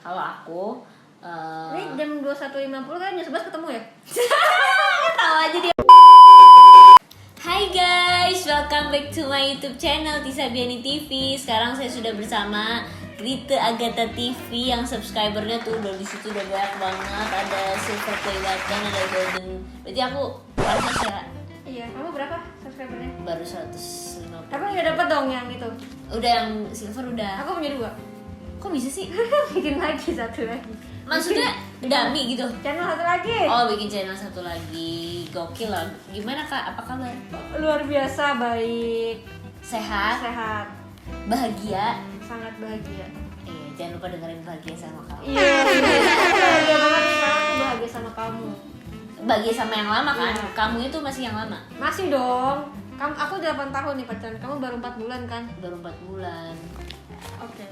Kalau aku ini jam 21.50 kan jam 11 ketemu ya? tahu aja dia. Hai guys, welcome back to my YouTube channel Tisa Biani TV. Sekarang saya sudah bersama Grite Agatha TV yang subscribernya tuh udah di situ udah banyak banget. Ada silver play button, ada golden. Berarti aku pantas ya. Iya, kamu berapa subscribernya? Baru 150. Tapi udah dapat dong yang itu. Udah yang silver udah. Aku punya 2. Kok bisa sih? Bikin lagi satu lagi. Maksudnya dummy gitu. Channel satu lagi. Oh, bikin channel satu lagi. Gokil lah. Gimana Kak? Apa kabar? Luar biasa baik, Sehat? sehat, Bahagia? sangat bahagia. Jangan lupa dengerin Bahagia sama kamu. Iya, bahagia banget nih karena aku bahagia sama kamu. Bahagia sama yang lama kan? Iya. Kamu itu masih yang lama? Masih dong. Aku udah 8 tahun nih pacaran. Kamu baru 4 bulan kan? Baru 4 bulan. Oke.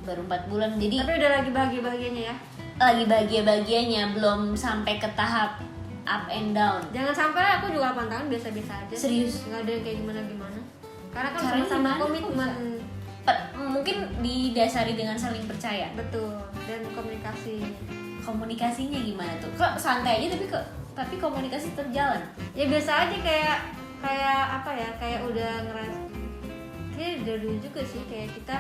Baru 4 bulan. Jadi Tapi udah lagi bahagia-bahagianya ya. lagi bahagia-bahagianya, belum sampai ke tahap up and down. Jangan sampai aku juga 8 tahun biasa-biasa aja. Serius? Nggak ada yang kayak gimana-gimana. Karena kan Caranya sama-sama gimana? komitmen. Mungkin didasari dengan saling percaya. Betul. Dan komunikasi. Komunikasinya gimana tuh? Kok santai aja tapi komunikasi terjalan. Ya biasa aja kayak apa ya? Kayak udah ngerasa. Kayak udah dulu juga sih kayak kita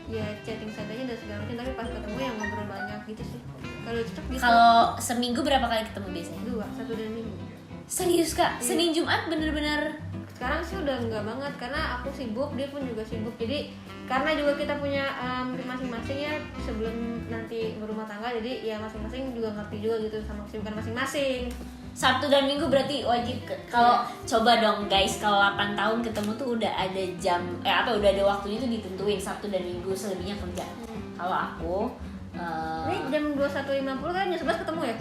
ya chatting saja dan segala macam, tapi pas ketemu yang ngobrol banyak gitu sih. Kalau cocok gitu. Kalau seminggu berapa kali ketemu biasanya? 2, 1 dan minggu. Serius Kak? Iya. Senin Jumat bener-bener. Sekarang sih udah enggak banget karena aku sibuk, dia pun juga sibuk. Jadi karena juga kita punya masing-masing ya sebelum nanti berumah tangga, jadi ya masing-masing juga ngerti juga gitu sama kesibukan masing-masing. Sabtu dan Minggu berarti wajib kalau coba dong guys, kalau 8 tahun ketemu tuh udah ada jam udah ada waktunya tuh ditentuin Sabtu dan Minggu, selebihnya kerja. Kalau aku Ini jam 21.50 kan jam 11 ketemu ya?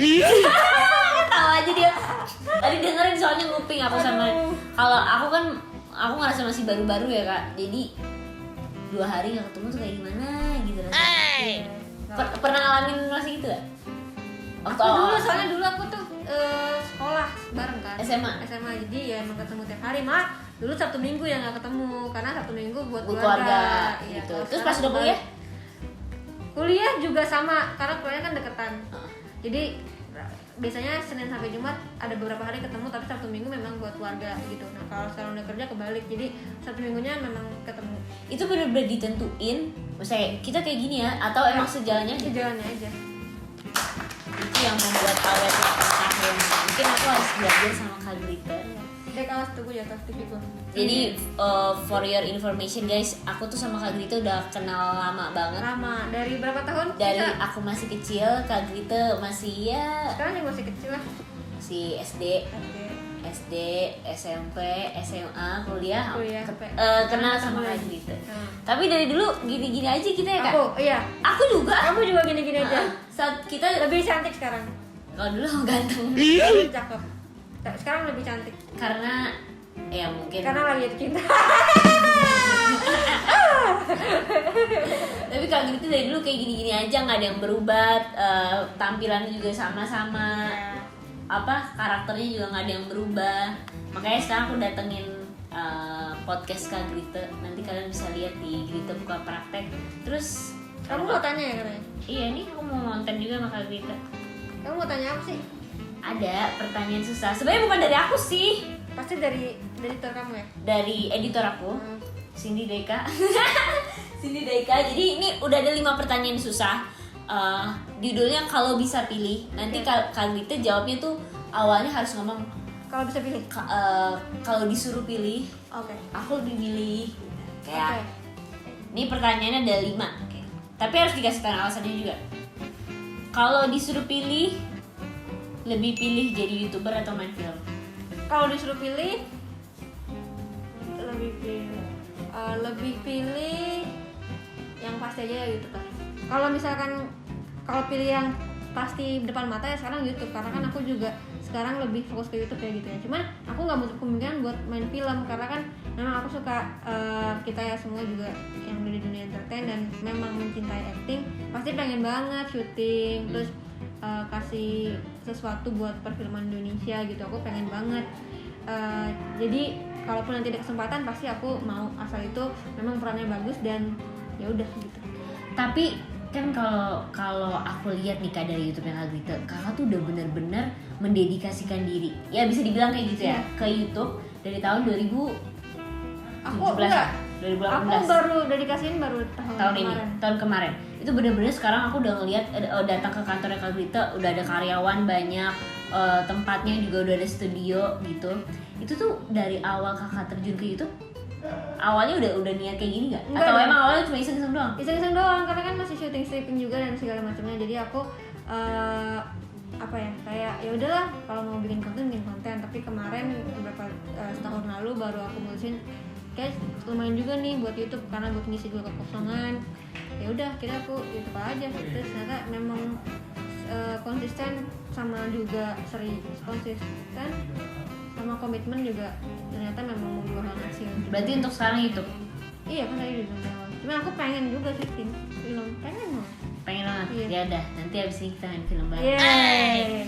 tahu aja dia. Tadi dengerin soalnya nguping aku sama. Kalau aku ngerasa masih baru-baru ya Kak. Jadi 2 hari nggak ketemu tuh kayak gimana gitu rasanya. Pernah ngalamin masih gitu gak? Aku dulu soalnya dulu aku tuh sekolah bareng kan. SMA. Jadi ya emang ketemu tiap hari. Dulu Sabtu Minggu ya nggak ketemu karena Sabtu Minggu buat keluarga Iya, gitu. kalau Terus pas sekarang udah kuliah? Kuliah juga sama karena kuliahnya kan deketan. Heeh. Jadi biasanya Senin sampai Jumat ada beberapa hari ketemu, tapi Sabtu Minggu memang buat keluarga gitu. Nah kalau sekarang udah kerja kebalik, jadi Sabtu Minggunya memang ketemu. Itu bener-bener ditentuin, misalnya kita kayak gini ya, atau emang sejalannya aja? Sejalannya aja. Itu yang membuat awet 8 tahun. Mungkin aku harus belajar sama Kak Grita. Dek awas tunggu ya tas TV gua. Jadi for your information guys, aku tuh sama Kak Grita udah kenal lama banget. Lama, dari berapa tahun? Dari Kita? aku masih kecil, Kak Grita masih ya Sekarang juga masih kecil lah. si SD, SMP, SMA, kuliah, kenal sama Kak Grita. Tapi dari dulu gini-gini aja kita ya Kak. Iya. Aku juga. Kamu juga gini-gini aja. Saat kita Lebih cantik sekarang. kalau dulu ganteng. Lebih cakep. Sekarang lebih cantik. Karena ya mungkin. Karena lagi jatuh cinta. Tapi Kak Grita dari dulu kayak gini-gini aja, nggak ada yang berubah. Tampilannya juga sama-sama. Karakternya juga nggak ada yang berubah. Makanya sekarang aku datengin podcast Kak Grita. Nanti kalian bisa lihat di Grita Buka Praktek. Terus Kamu mau tanya ya katanya? iya nih aku mau nonton juga sama Kak Grita. Kamu mau tanya apa sih? Ada pertanyaan susah. Sebenarnya bukan dari aku sih, Pasti dari editor kamu ya? dari editor aku, Cindy Deka. Cindy Deka. Jadi ini udah ada 5 pertanyaan susah. Judulnya kalau bisa pilih. Nanti Kak Grita jawabnya tuh awalnya harus ngomong Kalau bisa pilih. kalau disuruh pilih, Oke. aku lebih milih kayak. Oke. Ini pertanyaannya ada 5. Tapi harus dikasih tahu alasannya juga. Kalau disuruh pilih, lebih pilih jadi YouTuber atau main film? Kalau disuruh pilih, lebih pilih yang pasti aja ya YouTuber. Kalau misalkan pilih yang pasti depan mata ya sekarang YouTube, karena kan aku juga sekarang lebih fokus ke YouTube ya gitu ya. Cuman aku nggak butuh kemungkinan buat main film karena kan memang aku suka, kita ya semua juga yang dari dunia entertain dan memang mencintai acting, pasti pengen banget syuting terus kasih sesuatu buat perfilman Indonesia gitu. Aku pengen banget. Jadi kalaupun nanti ada kesempatan pasti aku mau, asal itu memang perannya bagus dan ya udah gitu. Tapi kan kalau aku lihat nih Kak dari YouTube yang Kak Grita, kakak tuh udah benar-benar mendedikasikan diri. Ya bisa dibilang kayak gitu ya, ke YouTube dari tahun 2017. Aku enggak. 2018. Aku baru dedikasiin baru tahun kemarin. Itu benar-benar sekarang aku udah ngelihat datang ke kantornya Kak Grita, udah ada karyawan banyak, tempatnya juga udah ada studio gitu. Itu tuh dari awal kakak terjun ke YouTube, awalnya udah niat kayak gini nggak? Atau Enggak. emang awalnya cuma iseng-iseng doang? Iseng-iseng doang, karena kan masih syuting stripping juga dan segala macamnya. Jadi aku apa ya, kayak ya udahlah kalau mau bikin konten. Tapi kemarin beberapa setahun lalu baru aku mutusin kayak lumayan juga nih buat YouTube, karena buat ngisi juga kekosongan. Ya udah, kira aku YouTube aja. Terus ternyata memang konsisten sama juga konsisten sama komitmen juga ternyata memang membuahkan hasil. Berarti untuk sekarang YouTube? Iya kan tadi udah bilang. Cuma aku pengen juga syuting film, pengen banget. Iya. Ya udah, nanti abis ini kita main film bareng. Yeay.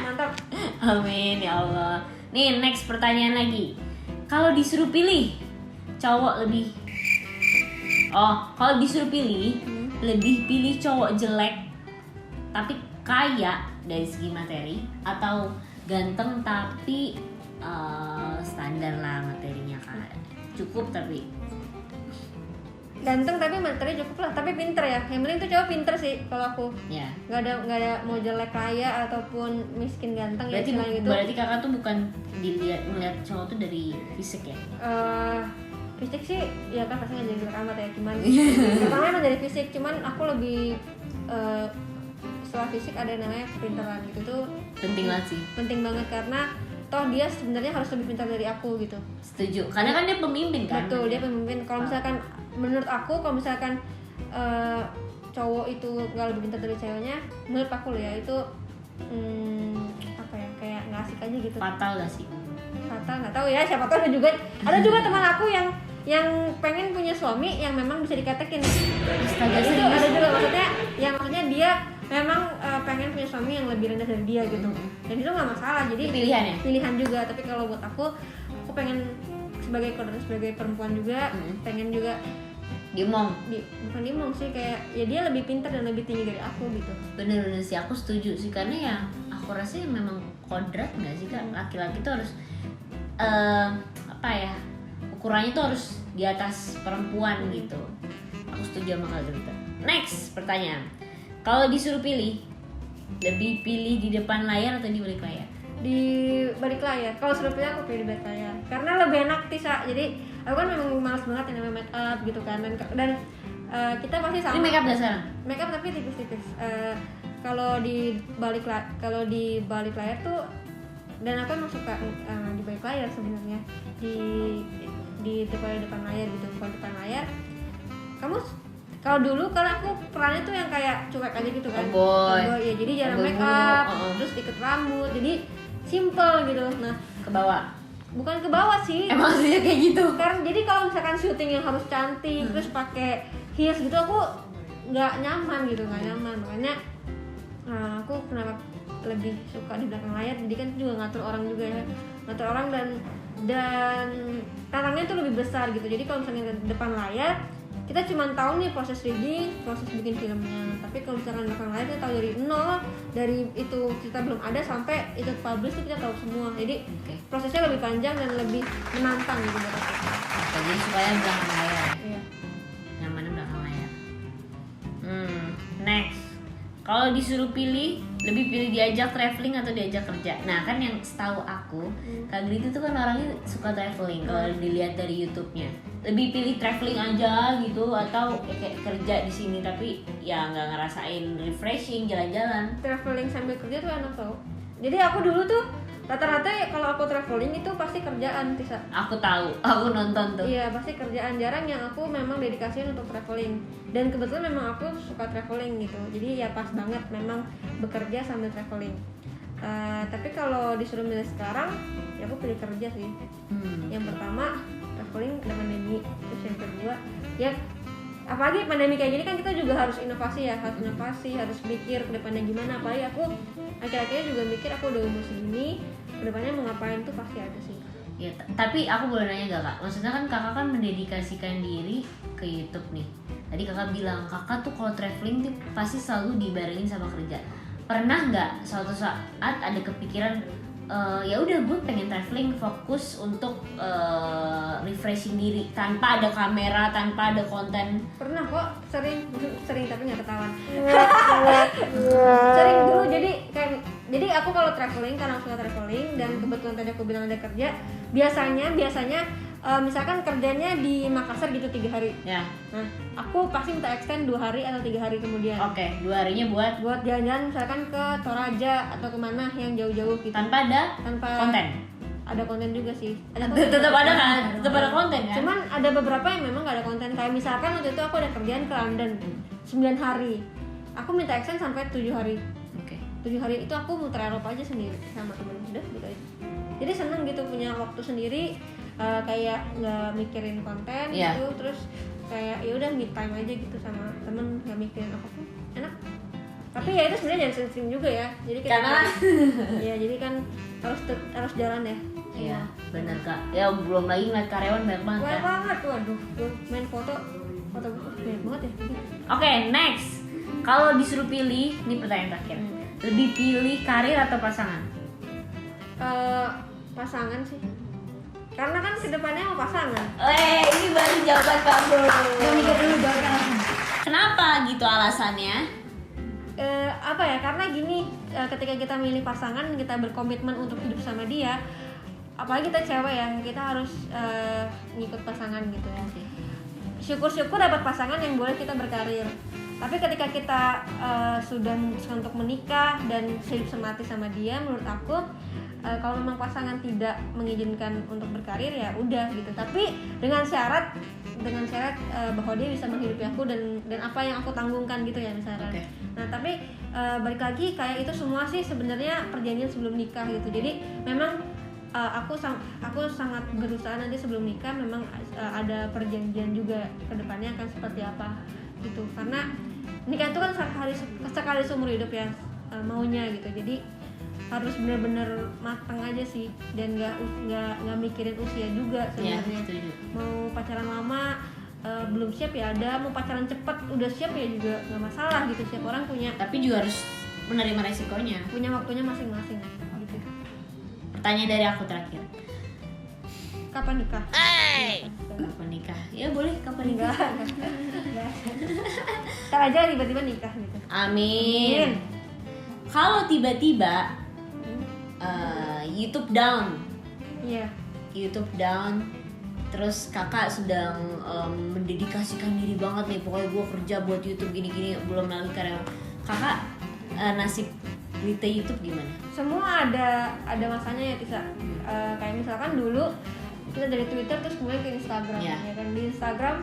Mantap. Amin ya Allah. Nih next pertanyaan lagi. Kalau disuruh pilih cowok lebih kalau disuruh pilih lebih pilih cowok jelek tapi kaya dari segi materi, atau ganteng tapi standar lah materinya, kayak cukup tapi Ganteng tapi materi cukup lah, tapi pinter ya. Yang penting tuh cowok pinter sih kalau aku. ya. Nggak ada mau jelek kaya ataupun miskin ganteng Berarti ya gitu. berarti kakak tuh bukan melihat cowok tuh dari fisik ya? Fisik sih ya kan pasti nggak jadi jelek amat ya, cuman pertama emang dari fisik, cuman aku lebih setelah fisik ada yang namanya kepintaran gitu tuh Penting banget sih. penting banget, karena toh dia sebenarnya harus lebih pintar dari aku gitu. Setuju. Karena kan dia pemimpin kan. Betul, dia pemimpin. Kalau misalkan menurut aku, kalau misalkan cowok itu nggak lebih pintar dari ceweknya, menurut aku loh ya, itu apa ya, kayak nggak asik aja gitu. Fatal gak sih? Fatal, nggak tahu ya, siapa tahu ada juga teman aku yang pengen punya suami yang memang bisa dikatakan Astaga, itu serius? ada juga, maksudnya dia memang pengen punya suami yang lebih rendah dari dia gitu, dan itu nggak masalah. Jadi Pilihan ya? pilihan juga. Tapi kalau buat aku pengen sebagai perempuan juga pengen juga Dimong. bukan dimong sih, kayak ya dia lebih pintar dan lebih tinggi dari aku gitu. Bener-bener sih, aku setuju sih, karena ya aku rasa memang kodrat nggak sih Kak, laki-laki tuh harus apa ya, ukurannya tuh harus di atas perempuan gitu. Aku setuju sama Kak Grita. Next pertanyaan, kalau disuruh pilih lebih pilih di depan layar atau di balik layar? Di balik layar. Kalau suruh pilih aku pilih di balik layar karena lebih enak Tisa. Jadi aku kan memang malas banget yang namanya make up gitu kan, dan kita pasti sama. Ini make up gak sekarang? Make up tapi tipis-tipis. Kalau di balik layar tuh, dan aku emang suka di balik layar sebenarnya, di depan layar gitu. Kalau depan layar kamu, kalau dulu kalau aku perannya tuh yang kayak cuek aja gitu kan, Tomboy ya, jadi jarang Tomboy make up, mulu, terus ikat rambut, jadi simple gitu. Nah, ke bawah. bukan ke bawah sih, Emang aslinya kayak gitu? karena jadi kalau misalkan syuting yang harus cantik terus pakai heels gitu, aku nggak nyaman gitu, makanya aku kenapa lebih suka di belakang layar. Jadi kan juga ngatur orang juga ya, dan tantangannya tuh lebih besar gitu. Jadi kalau misalnya di depan layar kita cuma tahu nih proses reading, proses bikin filmnya. Tapi kalau misalkan belakang layar kita tahu dari nol, dari itu kita belum ada sampai itu publish tuh kita tahu semua. Jadi prosesnya lebih panjang dan lebih menantang gitu buat aku. Jadi supaya belakang layar. Iya. Nyamannya belakang layar. Next, kalau disuruh pilih lebih pilih diajak traveling atau diajak kerja? Nah kan yang setahu aku Kak Grita tuh kan orangnya suka traveling. Kalau dilihat dari YouTube-nya, lebih pilih traveling aja gitu atau kayak kerja di sini tapi ya nggak ngerasain refreshing jalan-jalan? Traveling sambil kerja tuh enak tau. Jadi aku dulu tuh rata-rata ya, kalau aku traveling itu pasti kerjaan, Tisa. Aku tahu, aku nonton tuh. Iya, pasti kerjaan. Jarang yang aku memang dedikasiin untuk traveling. Dan kebetulan memang aku suka traveling gitu. Jadi ya pas banget memang bekerja sambil traveling. Tapi kalau disuruh milih sekarang, ya aku pilih kerja sih. Yang pertama, traveling ada pandemi. Terus yang kedua, ya apalagi pandemi kayak gini kan kita juga harus inovasi ya, harus mikir ke depannya gimana. Apalagi aku akhir-akhirnya juga mikir aku udah umur segini, kedepannya mau ngapain tuh pasti ada sih. Ya, tapi aku boleh nanya gak Kak? Maksudnya kan kakak kan mendedikasikan diri ke YouTube nih. Tadi kakak bilang, kakak tuh kalau traveling tuh pasti selalu dibarengin sama kerja. Pernah nggak suatu saat ada kepikiran, ya udah gue pengen traveling fokus untuk refreshing diri tanpa ada kamera, tanpa ada konten? Pernah kok, sering tapi nggak ketahuan. Sering dulu, jadi aku kalau traveling, karena aku suka traveling dan kebetulan tadi aku bilang ada kerja, biasanya misalkan kerjanya di Makassar gitu 3 hari. Ya. Nah, aku pasti minta extend 2 hari atau 3 hari kemudian. Oke, 2 harinya buat Jalan-jalan misalkan ke Toraja atau kemana yang jauh-jauh gitu. tanpa konten. Ada konten juga sih. Tetap ada kan? Tetap ada konten kan? Cuman ada beberapa yang memang gak ada konten. Kayak misalkan waktu itu aku ada kerjaan ke London 9 hari. Aku minta extend sampai 7 hari. Oke. 7 hari itu aku muter Eropa aja sendiri sama temen, udah gitu aja. Jadi seneng gitu punya waktu sendiri, kayak nggak mikirin konten gitu, terus kayak ya udah me time aja gitu sama temen, nggak mikirin apapun, enak. Tapi ya itu sebenarnya jangan sering juga ya. Jadi kayak Karena ya jadi kan harus jalan ya. iya, benar Kak. Ya belum lagi ngeliat karyawan banyak banget Banyak kan. banget, waduh, gue main foto banyak banget ya. Oke, next. Kalau disuruh pilih, ini pertanyaan terakhir. Lebih pilih karir atau pasangan? Pasangan sih. Karena kan kedepannya mau pasangan. Ini baru jawaban kamu. Gak mikir dulu jawabnya langsung. Kenapa gitu alasannya? Apa ya, karena gini, ketika kita milih pasangan, kita berkomitmen untuk hidup sama dia, apalagi kita cewek ya, kita harus ngikut pasangan gitu ya. Syukur-syukur dapat pasangan yang boleh kita berkarir. Tapi ketika kita sudah memutuskan untuk menikah dan hidup semati sama dia, menurut aku kalau memang pasangan tidak mengizinkan untuk berkarir ya udah gitu. Tapi dengan syarat bahwa dia bisa menghidupi aku dan apa yang aku tanggungkan gitu ya misalnya. Okay. Nah tapi balik lagi kayak itu semua sih sebenarnya perjanjian sebelum nikah gitu. Jadi memang aku sangat berusaha nanti sebelum nikah memang ada perjanjian juga kedepannya akan seperti apa gitu. Karena nikah itu kan sekali seumur hidup ya maunya gitu. Jadi harus benar-benar matang aja sih dan nggak mikirin usia juga sebenarnya. Mau pacaran lama belum siap ya ada, mau pacaran cepat udah siap ya juga nggak masalah gitu. Setiap orang punya, tapi juga harus menerima resikonya, punya waktunya masing-masing gitu. Pertanyaan dari aku terakhir, kapan nikah? Kapan nikah? Ya boleh, kapan nikah? Ntar aja tiba-tiba nikah gitu. Amin. Kalau tiba-tiba YouTube down, YouTube down, terus kakak sedang mendedikasikan diri banget nih, pokoknya gue kerja buat YouTube gini-gini, belum lagi karyawan. Kakak nasib berita YouTube gimana? Semua ada masanya ya Tisa. Kayak misalkan dulu kita dari Twitter terus kemudian ke Instagram, ya kan. Di Instagram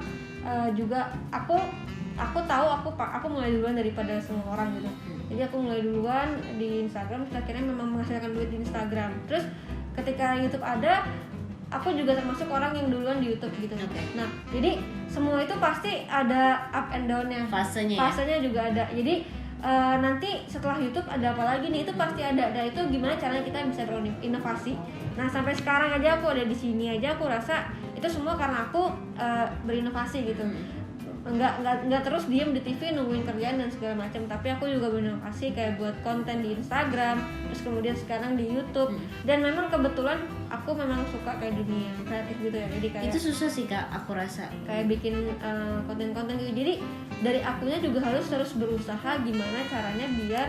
juga aku tahu aku mulai duluan daripada semua orang gitu. Jadi aku mulai duluan di Instagram, terus akhirnya memang menghasilkan duit di Instagram. Terus ketika YouTube ada, aku juga termasuk orang yang duluan di YouTube gitu. Nah, jadi semua itu pasti ada up and down-nya. Fasenya juga ada. Jadi nanti setelah YouTube ada apa lagi nih, itu pasti ada. Dan itu gimana caranya kita bisa berinovasi. Nah, sampai sekarang aja aku ada di sini aja, aku rasa itu semua karena aku berinovasi gitu. Nggak terus diem di TV nungguin kerjaan dan segala macam, tapi aku juga berinovasi kayak buat konten di Instagram, terus kemudian sekarang di YouTube. Dan memang kebetulan aku memang suka kayak dunia kreatif gitu ya, jadi kayak itu susah sih Kak, aku rasa kayak bikin konten-konten gitu. Jadi dari akunya juga harus terus berusaha gimana caranya biar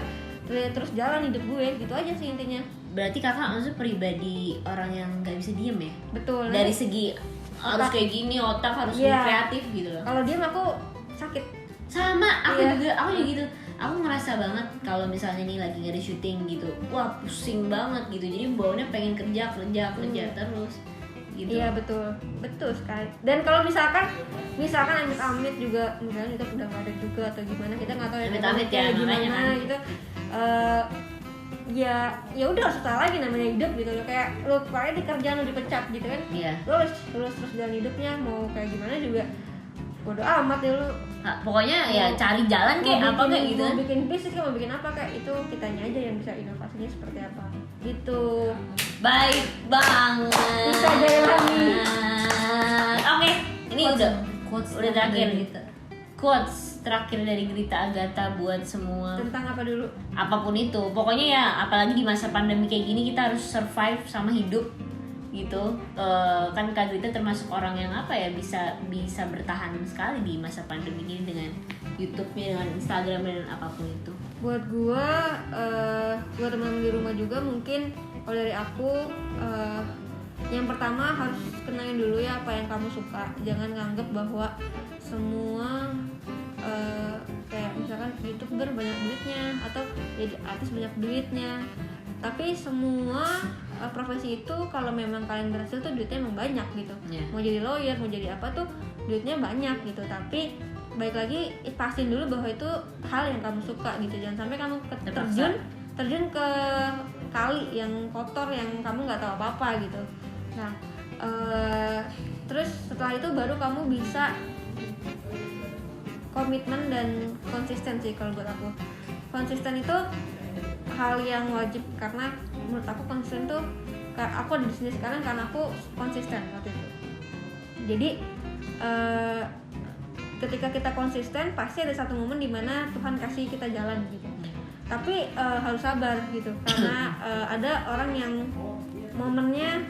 terus jalan hidup gue, gitu aja sih intinya. Berarti kakak maksudnya pribadi orang yang nggak bisa diem ya? Betul. Dari segi harus kayak gini, otak harus kreatif gitu loh. Kalau diem aku sakit. Sama, aku juga gitu. Aku ngerasa banget kalau misalnya nih lagi nggak ada syuting gitu, wah pusing banget gitu. Jadi bawaannya pengen kerja terus gitu. Iya betul sekali. Dan kalau misalkan amit-amit juga misalnya kita udah nggak ada juga atau gimana, kita nggak tahu amit-amit ya gimana kan. gitu. Ya udah susah lagi namanya hidup gitu loh. Kayak lo kayak di kerjaan lo dipecat gitu kan. Lo harus terus jalan hidupnya, mau kayak gimana juga bodo amat ya lo. Pokoknya ya cari jalan kayak apa kayak gitu. Mau bikin bisnis mau bikin apa kayak itu kitanya aja yang bisa inovasinya seperti apa gitu. Baik banget. Bisa Jailani. Oke, ini udah terakhir gitu. quotes terakhir dari Grita Agatha buat semua Tentang apa dulu? apapun itu, pokoknya ya apalagi di masa pandemi kayak gini kita harus survive sama hidup gitu. Kan Kak Grita termasuk orang yang apa ya, bisa bertahan sekali di masa pandemi ini dengan YouTube-nya, dengan Instagram dan apapun itu. Buat gua, buat teman-teman di rumah juga mungkin kalau dari aku, yang pertama harus kenalin dulu ya apa yang kamu suka. Jangan nganggep bahwa semua kayak misalkan YouTuber banyak duitnya atau jadi artis banyak duitnya. Tapi semua profesi itu kalau memang kalian berhasil tuh duitnya emang banyak gitu. Yeah. Mau jadi lawyer, mau jadi apa tuh duitnya banyak gitu. Tapi baik lagi pastiin dulu bahwa itu hal yang kamu suka gitu. Jangan sampai kamu terjun ke kali yang kotor yang kamu nggak tahu apa-apa gitu. Nah, terus setelah itu baru kamu bisa komitmen dan konsisten sih kalau buat aku. Konsisten itu hal yang wajib karena menurut aku konsisten tuh, aku ada di sini sekarang karena aku konsisten waktu itu. Jadi ketika kita konsisten pasti ada satu momen dimana Tuhan kasih kita jalan gitu. Tapi harus sabar gitu karena ada orang yang momennya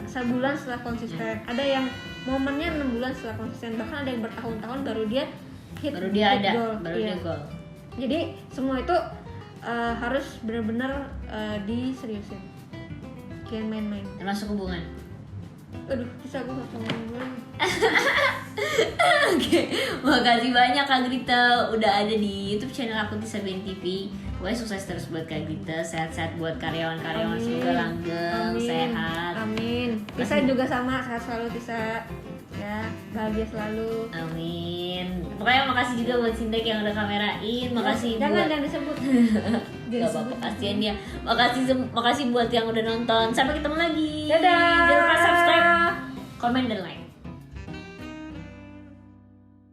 sebulan setelah konsisten, ada yang momennya 6 bulan setelah konsisten, bahkan ada yang bertahun-tahun baru dia hit goal. Jadi semua itu harus benar-benar diseriusin, jangan main-main. Termasuk hubungan. Aduh, bisa gue ngomong dulu. Oke, makasih banyak Kak Grita udah ada di YouTube channel aku Tisabian TV. Pokoknya sukses terus buat Kak Grita, sehat-sehat buat karyawan-karyawan, semoga langgeng, sehat. Amin. Tisa juga sama, sehat selalu Tisa. Ya, bahagia selalu. Amin. Pokoknya makasih juga buat Sintek yang udah kamerain. Makasih jangan disebut. Gak apa-apa, kasihan dia. Makasih buat yang udah nonton. Sampai ketemu lagi. Dadah. Jangan lupa subscribe, komen dan like.